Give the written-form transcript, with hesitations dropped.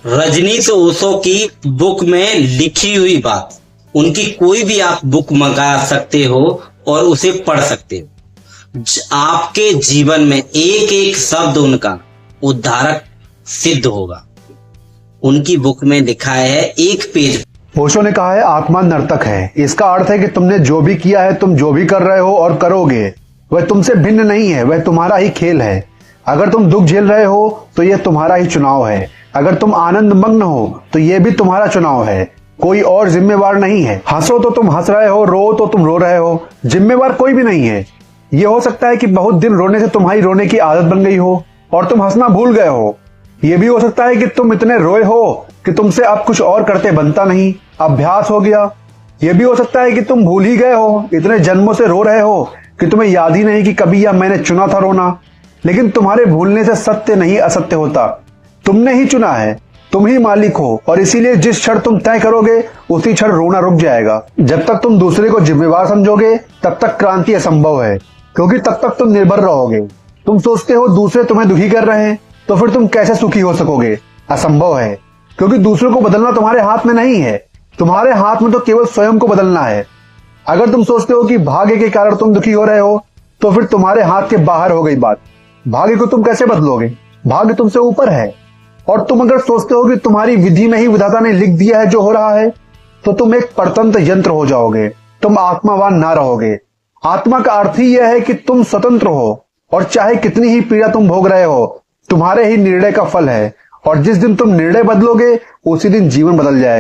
रजनीश ओशो की बुक में लिखी हुई बात, उनकी कोई भी आप बुक मंगा सकते हो और उसे पढ़ सकते हो। आपके जीवन में एक एक शब्द उनका उद्धारक सिद्ध होगा। उनकी बुक में लिखा है एक पेज। ओशो ने कहा है आत्मा नर्तक है। इसका अर्थ है कि तुमने जो भी किया है, तुम जो भी कर रहे हो और करोगे, वह तुमसे भिन्न नहीं है, वह तुम्हारा ही खेल है। अगर तुम दुख झेल रहे हो तो यह तुम्हारा ही चुनाव है। अगर तुम आनंद मग्न हो तो यह भी तुम्हारा चुनाव है। कोई और जिम्मेवार नहीं है। हंसो तो तुम हंस रहे हो, रो तो तुम रो रहे हो, जिम्मेवार कोई भी नहीं है। यह हो सकता है कि बहुत दिन रोने से तुम्हारी रोने की आदत बन गई हो और तुम हंसना भूल गए हो। यह भी हो सकता है कि तुम इतने रोए हो कि तुमसे अब कुछ और करते बनता नहीं, अभ्यास हो गया। यह भी हो सकता है कि तुम भूल ही गए हो, इतने जन्मों से रो रहे हो कि तुम्हें याद ही नहीं कि कभी यह मैंने चुना था रोना। लेकिन तुम्हारे भूलने से सत्य नहीं असत्य होता, तुमने ही चुना है, तुम ही मालिक हो। और इसीलिए जिस क्षण तुम तय करोगे उसी क्षण रोना रुक जाएगा। जब तक तुम दूसरे को जिम्मेवार समझोगे तब तक क्रांति असंभव है, क्योंकि तब तक तुम निर्भर रहोगे। तुम सोचते हो दूसरे तुम्हें दुखी कर रहे हैं, तो फिर तुम कैसे सुखी हो सकोगे? असंभव है, क्योंकि दूसरों को बदलना तुम्हारे हाथ में नहीं है। तुम्हारे हाथ में तो केवल स्वयं को बदलना है। अगर तुम सोचते हो कि भाग्य के कारण तुम दुखी हो रहे हो, तो फिर तुम्हारे हाथ के बाहर हो गई बात। भाग्य को तुम कैसे बदलोगे? भाग्य तुमसे ऊपर है। और तुम अगर सोचते हो कि तुम्हारी विधि में ही विधाता ने लिख दिया है जो हो रहा है, तो तुम एक परतंत्र यंत्र हो जाओगे, तुम आत्मावान ना रहोगे। आत्मा का अर्थ ही यह है कि तुम स्वतंत्र हो, और चाहे कितनी ही पीड़ा तुम भोग रहे हो, तुम्हारे ही निर्णय का फल है। और जिस दिन तुम निर्णय बदलोगे उसी दिन जीवन बदल जाएगा।